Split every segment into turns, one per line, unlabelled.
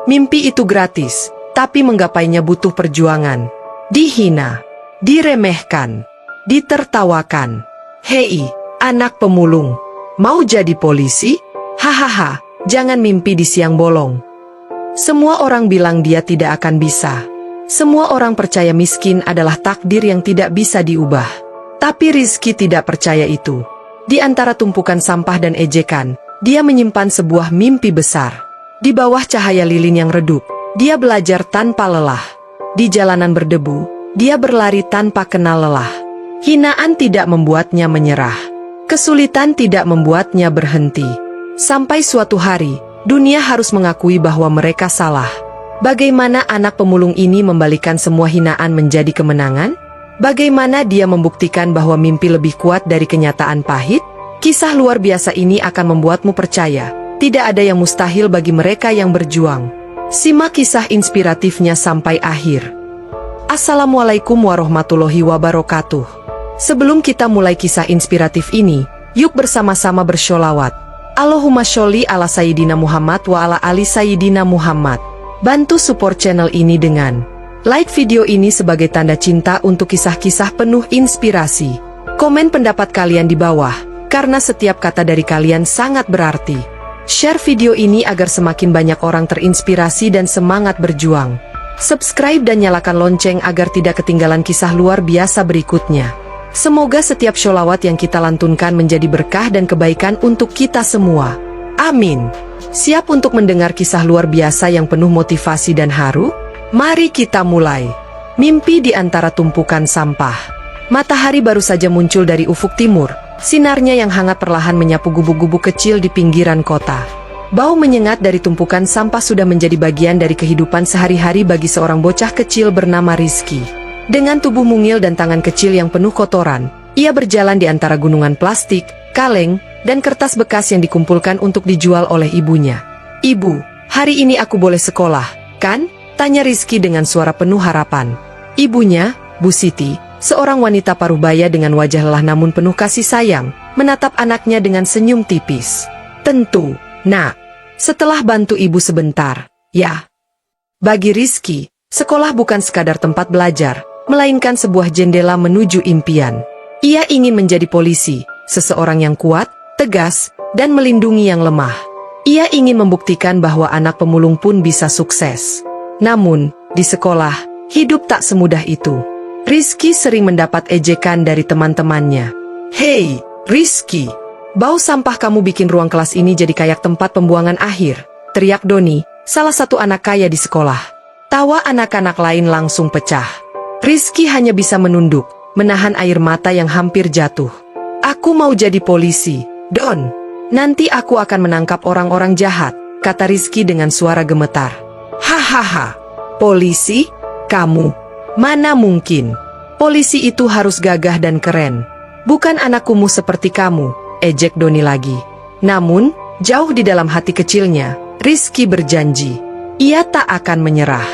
Mimpi itu gratis, tapi menggapainya butuh perjuangan. Dihina, diremehkan, ditertawakan. Hei, anak pemulung, mau jadi polisi? Hahaha, jangan mimpi di siang bolong. Semua orang bilang dia tidak akan bisa. Semua orang percaya miskin adalah takdir yang tidak bisa diubah. Tapi Rizky tidak percaya itu. Di antara tumpukan sampah dan ejekan, dia menyimpan sebuah mimpi besar. Di bawah cahaya lilin yang redup, dia belajar tanpa lelah. Di jalanan berdebu, dia berlari tanpa kenal lelah. Hinaan tidak membuatnya menyerah. Kesulitan tidak membuatnya berhenti. Sampai suatu hari, dunia harus mengakui bahwa mereka salah. Bagaimana anak pemulung ini membalikan semua hinaan menjadi kemenangan? Bagaimana dia membuktikan bahwa mimpi lebih kuat dari kenyataan pahit? Kisah luar biasa ini akan membuatmu percaya, tidak ada yang mustahil bagi mereka yang berjuang. Simak kisah inspiratifnya sampai akhir. Assalamualaikum warahmatullahi wabarakatuh. Sebelum kita mulai kisah inspiratif ini, yuk bersama-sama bersholawat. Allahumma sholli ala Sayyidina Muhammad wa ala ali Sayyidina Muhammad. Bantu support channel ini dengan like video ini sebagai tanda cinta untuk kisah-kisah penuh inspirasi. Komen pendapat kalian di bawah, karena setiap kata dari kalian sangat berarti. Share video ini agar semakin banyak orang terinspirasi dan semangat berjuang. Subscribe dan nyalakan lonceng agar tidak ketinggalan kisah luar biasa berikutnya. Semoga setiap sholawat yang kita lantunkan menjadi berkah dan kebaikan untuk kita semua. Amin. Siap untuk mendengar kisah luar biasa yang penuh motivasi dan haru? Mari kita mulai. Mimpi di antara tumpukan sampah. Matahari baru saja muncul dari ufuk timur. Sinarnya yang hangat perlahan menyapu gubuk-gubuk kecil di pinggiran kota. Bau menyengat dari tumpukan sampah sudah menjadi bagian dari kehidupan sehari-hari bagi seorang bocah kecil bernama Rizky. Dengan tubuh mungil dan tangan kecil yang penuh kotoran, ia berjalan di antara gunungan plastik, kaleng, dan kertas bekas yang dikumpulkan untuk dijual oleh ibunya. "Ibu, hari ini aku boleh sekolah, kan?" tanya Rizky dengan suara penuh harapan. Ibunya, Bu Siti, seorang wanita parubaya dengan wajah lelah namun penuh kasih sayang, menatap anaknya dengan senyum tipis. "Tentu, Nak. Setelah bantu ibu sebentar, ya." Bagi Rizky, sekolah bukan sekadar tempat belajar, melainkan sebuah jendela menuju impian. Ia ingin menjadi polisi, seseorang yang kuat, tegas, dan melindungi yang lemah. Ia ingin membuktikan bahwa anak pemulung pun bisa sukses. Namun, di sekolah, hidup tak semudah itu. Rizky sering mendapat ejekan dari teman-temannya. "Hei, Rizky, bau sampah kamu bikin ruang kelas ini jadi kayak tempat pembuangan akhir," teriak Doni, salah satu anak kaya di sekolah. Tawa anak-anak lain langsung pecah. Rizky hanya bisa menunduk, menahan air mata yang hampir jatuh. "Aku mau jadi polisi, Don. Nanti aku akan menangkap orang-orang jahat," kata Rizky dengan suara gemetar. "Hahaha, polisi? Kamu? Mana mungkin. Polisi itu harus gagah dan keren. Bukan anak kumuh seperti kamu," ejek Doni lagi. Namun, jauh di dalam hati kecilnya, Rizky berjanji. Ia tak akan menyerah.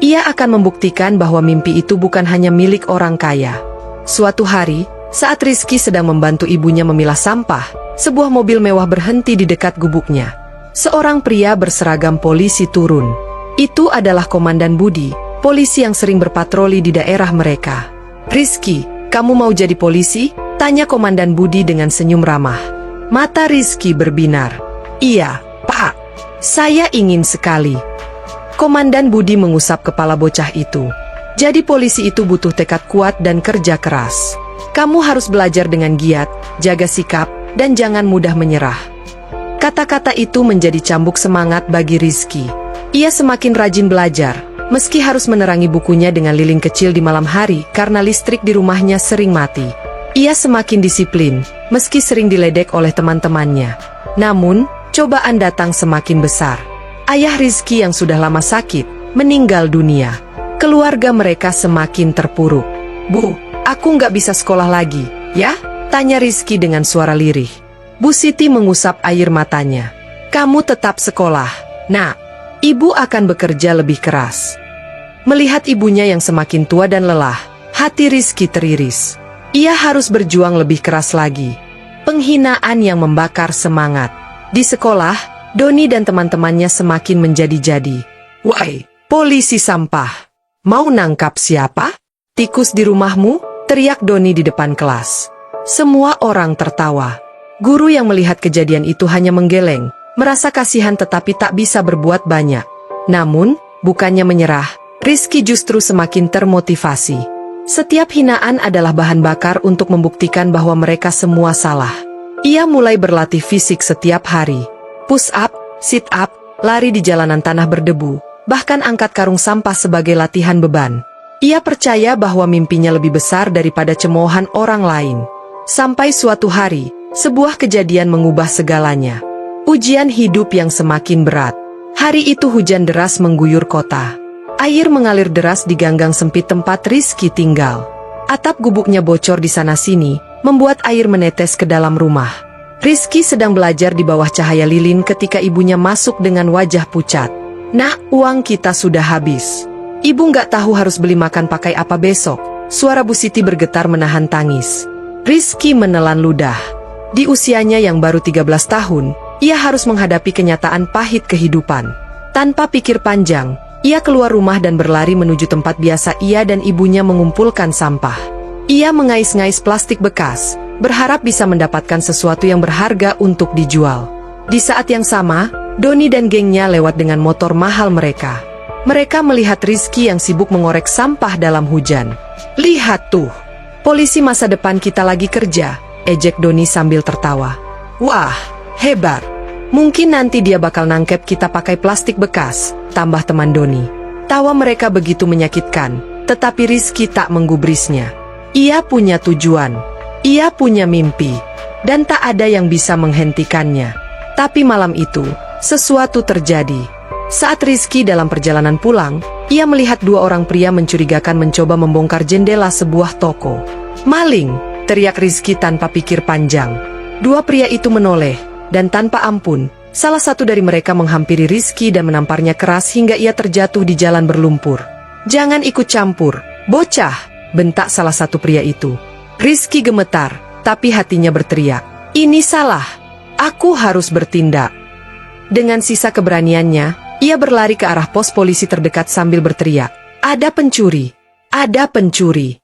Ia akan membuktikan bahwa mimpi itu bukan hanya milik orang kaya. Suatu hari, saat Rizky sedang membantu ibunya memilah sampah, sebuah mobil mewah berhenti di dekat gubuknya. Seorang pria berseragam polisi turun. Itu adalah Komandan Budi, polisi yang sering berpatroli di daerah mereka. "Rizky, kamu mau jadi polisi?" tanya Komandan Budi dengan senyum ramah. Mata Rizky berbinar. "Iya, Pak. Saya ingin sekali." Komandan Budi mengusap kepala bocah itu. "Jadi polisi itu butuh tekad kuat dan kerja keras. Kamu harus belajar dengan giat, jaga sikap, dan jangan mudah menyerah." Kata-kata itu menjadi cambuk semangat bagi Rizky. Ia semakin rajin belajar, meski harus menerangi bukunya dengan lilin kecil di malam hari karena listrik di rumahnya sering mati. Ia semakin disiplin, meski sering diledek oleh teman-temannya. Namun, cobaan datang semakin besar. Ayah Rizky yang sudah lama sakit, meninggal dunia. Keluarga mereka semakin terpuruk. "Bu, aku nggak bisa sekolah lagi, ya?" tanya Rizky dengan suara lirih. Bu Siti mengusap air matanya. "Kamu tetap sekolah, Nak. Ibu akan bekerja lebih keras." Melihat ibunya yang semakin tua dan lelah, hati Rizky teriris. Ia harus berjuang lebih keras lagi. Penghinaan yang membakar semangat. Di sekolah, Doni dan teman-temannya semakin menjadi-jadi. Woi, polisi sampah. Mau nangkap siapa? Tikus di rumahmu? Teriak Doni di depan kelas. Semua orang tertawa. Guru yang melihat kejadian itu hanya menggeleng, merasa kasihan tetapi tak bisa berbuat banyak. Namun, bukannya menyerah, Rizky justru semakin termotivasi. Setiap hinaan adalah bahan bakar untuk membuktikan bahwa mereka semua salah. Ia mulai berlatih fisik setiap hari. Push up, sit up, lari di jalanan tanah berdebu, bahkan angkat karung sampah sebagai latihan beban. Ia percaya bahwa mimpinya lebih besar daripada cemoohan orang lain. Sampai suatu hari, sebuah kejadian mengubah segalanya. Ujian hidup yang semakin berat. Hari itu hujan deras mengguyur kota. Air mengalir deras di ganggang sempit tempat Rizky tinggal. Atap gubuknya bocor di sana-sini, membuat air menetes ke dalam rumah. Rizky sedang belajar di bawah cahaya lilin ketika ibunya masuk dengan wajah pucat. "Nah, uang kita sudah habis. Ibu nggak tahu harus beli makan pakai apa besok." Suara Bu Siti bergetar menahan tangis. Rizky menelan ludah. Di usianya yang baru 13 tahun, ia harus menghadapi kenyataan pahit kehidupan. Tanpa pikir panjang, ia keluar rumah dan berlari menuju tempat biasa ia dan ibunya mengumpulkan sampah. Ia mengais-ngais plastik bekas, berharap bisa mendapatkan sesuatu yang berharga untuk dijual. Di saat yang sama, Doni dan gengnya lewat dengan motor mahal mereka. Mereka melihat Rizky yang sibuk mengorek sampah dalam hujan. "Lihat tuh, polisi masa depan kita lagi kerja," ejek Doni sambil tertawa. "Wah, hebat. Mungkin nanti dia bakal nangkep kita pakai plastik bekas," tambah teman Doni. Tawa mereka begitu menyakitkan, tetapi Rizky tak menggubrisnya. Ia punya tujuan, ia punya mimpi, dan tak ada yang bisa menghentikannya. Tapi malam itu, sesuatu terjadi. Saat Rizky dalam perjalanan pulang, ia melihat dua orang pria mencurigakan mencoba membongkar jendela sebuah toko. "Maling!" teriak Rizky tanpa pikir panjang. Dua pria itu menoleh, dan tanpa ampun, salah satu dari mereka menghampiri Rizky dan menamparnya keras hingga ia terjatuh di jalan berlumpur. "Jangan ikut campur, bocah!" bentak salah satu pria itu. Rizky gemetar, tapi hatinya berteriak, "Ini salah, aku harus bertindak." Dengan sisa keberaniannya, ia berlari ke arah pos polisi terdekat sambil berteriak, "Ada pencuri! Ada pencuri!"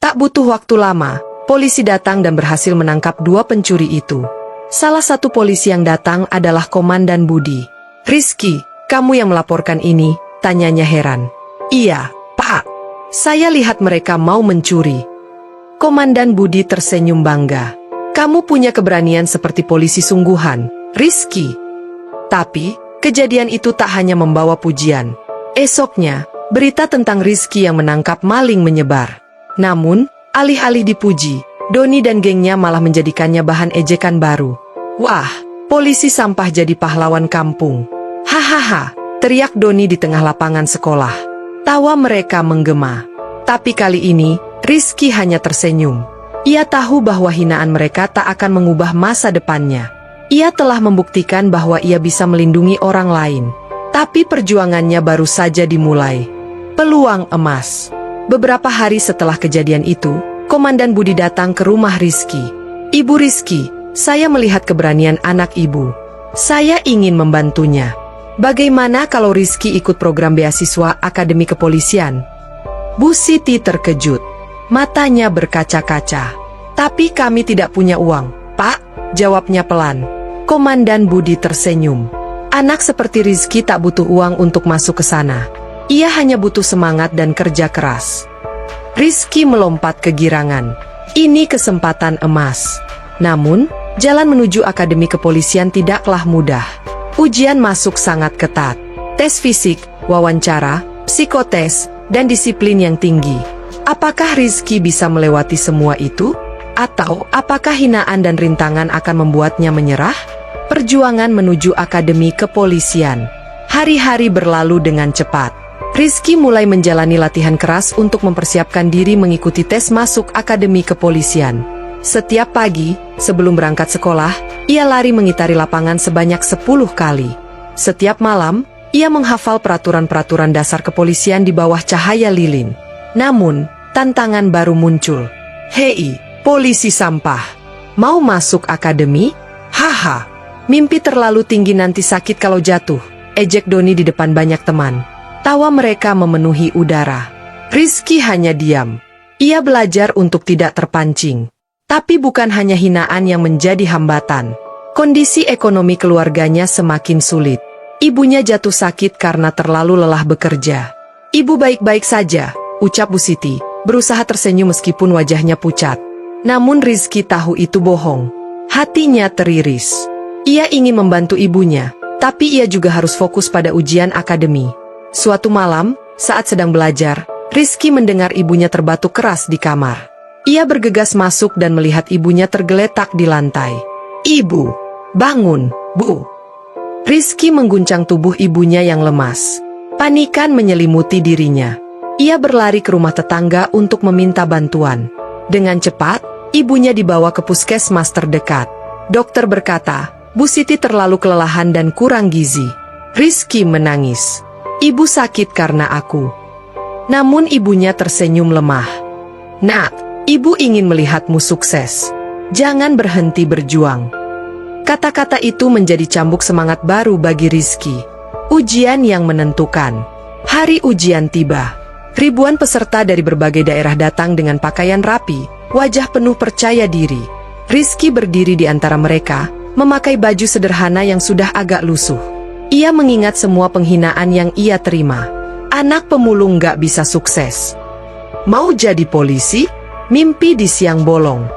Tak butuh waktu lama, polisi datang dan berhasil menangkap dua pencuri itu. Salah satu polisi yang datang adalah Komandan Budi. "Rizky, kamu yang melaporkan ini?" tanyanya heran. "Iya, Pak. Saya lihat mereka mau mencuri." Komandan Budi tersenyum bangga. "Kamu punya keberanian seperti polisi sungguhan, Rizky." Tapi, kejadian itu tak hanya membawa pujian. Esoknya, berita tentang Rizky yang menangkap maling menyebar. Namun, alih-alih dipuji, Doni dan gengnya malah menjadikannya bahan ejekan baru. "Wah, polisi sampah jadi pahlawan kampung." "Hahaha," teriak Doni di tengah lapangan sekolah. Tawa mereka menggema. Tapi kali ini, Rizky hanya tersenyum. Ia tahu bahwa hinaan mereka tak akan mengubah masa depannya. Ia telah membuktikan bahwa ia bisa melindungi orang lain. Tapi perjuangannya baru saja dimulai. Peluang emas. Beberapa hari setelah kejadian itu, Komandan Budi datang ke rumah Rizky. "Ibu Rizky, saya melihat keberanian anak ibu. Saya ingin membantunya. Bagaimana kalau Rizky ikut program beasiswa Akademi Kepolisian?" Bu Siti terkejut. Matanya berkaca-kaca. "Tapi kami tidak punya uang, Pak," jawabnya pelan. Komandan Budi tersenyum. Anak seperti Rizky tak butuh uang untuk masuk ke sana. Ia hanya butuh semangat dan kerja keras. Rizky melompat kegirangan. Ini kesempatan emas. Namun, jalan menuju Akademi Kepolisian tidaklah mudah. Ujian masuk sangat ketat. Tes fisik, wawancara, psikotes, dan disiplin yang tinggi. Apakah Rizky bisa melewati semua itu? Atau apakah hinaan dan rintangan akan membuatnya menyerah? Perjuangan menuju Akademi Kepolisian. Hari-hari berlalu dengan cepat. Rizky mulai menjalani latihan keras untuk mempersiapkan diri mengikuti tes masuk Akademi Kepolisian. Setiap pagi, sebelum berangkat sekolah, ia lari mengitari lapangan sebanyak 10 kali. Setiap malam, ia menghafal peraturan-peraturan dasar kepolisian di bawah cahaya lilin. Namun, tantangan baru muncul. "Hei, polisi sampah. Mau masuk akademi? Haha, mimpi terlalu tinggi nanti sakit kalau jatuh," ejek Doni di depan banyak teman. Tawa mereka memenuhi udara. Rizky hanya diam. Ia belajar untuk tidak terpancing. Tapi bukan hanya hinaan yang menjadi hambatan. Kondisi ekonomi keluarganya semakin sulit. Ibunya jatuh sakit karena terlalu lelah bekerja. Ibu baik-baik saja, ucap Bu Siti, berusaha tersenyum meskipun wajahnya pucat. Namun Rizky tahu itu bohong. Hatinya teriris. Ia ingin membantu ibunya, tapi ia juga harus fokus pada ujian akademi. Suatu malam, saat sedang belajar, Rizky mendengar ibunya terbatuk keras di kamar. Ia bergegas masuk dan melihat ibunya tergeletak di lantai. "Ibu, bangun, Bu." Rizky mengguncang tubuh ibunya yang lemas. Panikan menyelimuti dirinya. Ia berlari ke rumah tetangga untuk meminta bantuan. Dengan cepat, ibunya dibawa ke puskesmas terdekat. Dokter berkata, Bu Siti terlalu kelelahan dan kurang gizi. Rizky menangis. "Ibu sakit karena aku." Namun ibunya tersenyum lemah. "Nak, ibu ingin melihatmu sukses. Jangan berhenti berjuang." Kata-kata itu menjadi cambuk semangat baru bagi Rizky. Ujian yang menentukan. Hari ujian tiba. Ribuan peserta dari berbagai daerah datang dengan pakaian rapi, wajah penuh percaya diri. Rizky berdiri di antara mereka, memakai baju sederhana yang sudah agak lusuh. Ia mengingat semua penghinaan yang ia terima. Anak pemulung gak bisa sukses. Mau jadi polisi? Mimpi di siang bolong.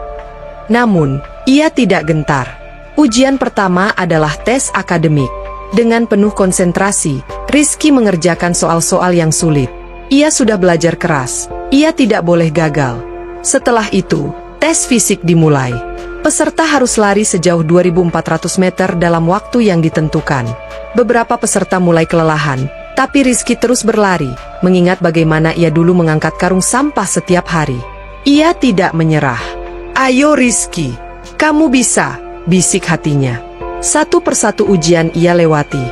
Namun, ia tidak gentar. Ujian pertama adalah tes akademik. Dengan penuh konsentrasi, Rizky mengerjakan soal-soal yang sulit. Ia sudah belajar keras. Ia tidak boleh gagal. Setelah itu, tes fisik dimulai. Peserta harus lari sejauh 2.400 meter dalam waktu yang ditentukan. Beberapa peserta mulai kelelahan, tapi Rizky terus berlari, mengingat bagaimana ia dulu mengangkat karung sampah setiap hari. Ia tidak menyerah. "Ayo Rizky, kamu bisa," bisik hatinya. Satu persatu ujian ia lewati.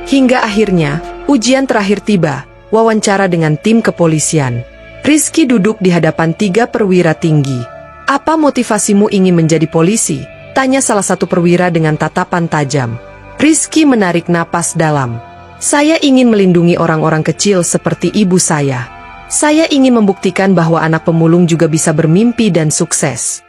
Hingga akhirnya, ujian terakhir tiba, wawancara dengan tim kepolisian. Rizky duduk di hadapan 3 perwira tinggi. "Apa motivasimu ingin menjadi polisi?" tanya salah satu perwira dengan tatapan tajam. Rizky menarik napas dalam. "Saya ingin melindungi orang-orang kecil seperti ibu saya. Saya ingin membuktikan bahwa anak pemulung juga bisa bermimpi dan sukses."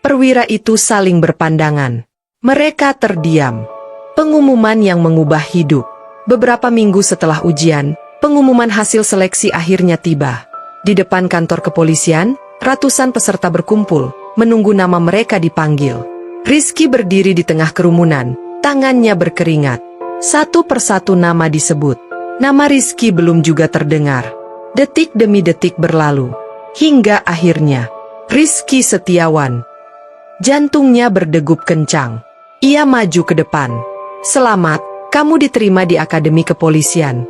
Perwira itu saling berpandangan. Mereka terdiam. Pengumuman yang mengubah hidup. Beberapa minggu setelah ujian, pengumuman hasil seleksi akhirnya tiba. Di depan kantor kepolisian, ratusan peserta berkumpul, menunggu nama mereka dipanggil. Rizky berdiri di tengah kerumunan, tangannya berkeringat. Satu persatu nama disebut. Nama Rizky belum juga terdengar. Detik demi detik berlalu. Hingga akhirnya, Rizky Setiawan. Jantungnya berdegup kencang. Ia maju ke depan. "Selamat, kamu diterima di Akademi Kepolisian."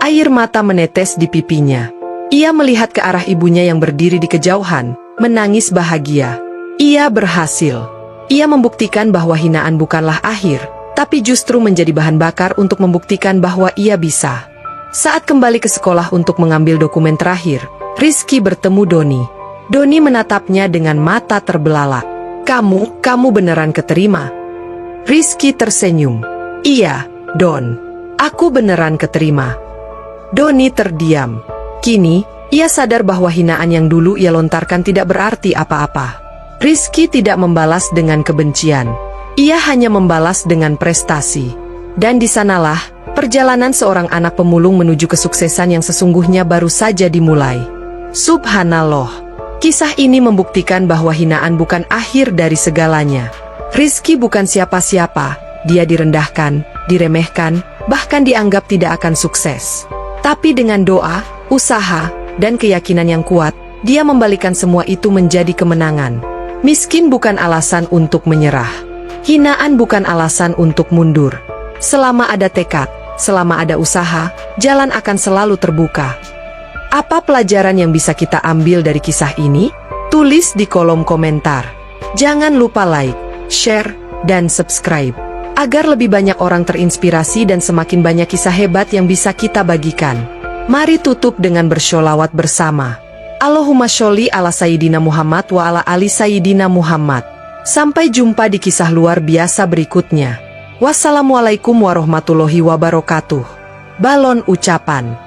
Air mata menetes di pipinya. Ia melihat ke arah ibunya yang berdiri di kejauhan, menangis bahagia. Ia berhasil. Ia membuktikan bahwa hinaan bukanlah akhir, tapi justru menjadi bahan bakar untuk membuktikan bahwa ia bisa. Saat kembali ke sekolah untuk mengambil dokumen terakhir, Rizky bertemu Doni. Doni menatapnya dengan mata terbelalak. Kamu beneran keterima?" Rizky tersenyum. "Iya, Don. Aku beneran keterima." Doni terdiam. Kini, ia sadar bahwa hinaan yang dulu ia lontarkan tidak berarti apa-apa. Rizky tidak membalas dengan kebencian. Ia hanya membalas dengan prestasi. Dan di sanalah, perjalanan seorang anak pemulung menuju kesuksesan yang sesungguhnya baru saja dimulai. Subhanallah. Kisah ini membuktikan bahwa hinaan bukan akhir dari segalanya. Rizky bukan siapa-siapa, dia direndahkan, diremehkan, bahkan dianggap tidak akan sukses. Tapi dengan doa, usaha, dan keyakinan yang kuat, dia membalikan semua itu menjadi kemenangan. Miskin bukan alasan untuk menyerah. Hinaan bukan alasan untuk mundur. Selama ada tekad, selama ada usaha, jalan akan selalu terbuka. Apa pelajaran yang bisa kita ambil dari kisah ini? Tulis di kolom komentar. Jangan lupa like, share, dan subscribe, agar lebih banyak orang terinspirasi dan semakin banyak kisah hebat yang bisa kita bagikan. Mari tutup dengan bersholawat bersama. Allahumma sholli ala Sayyidina Muhammad wa ala ali Sayyidina Muhammad. Sampai jumpa di kisah luar biasa berikutnya. Wassalamualaikum warahmatullahi wabarakatuh. Balon ucapan.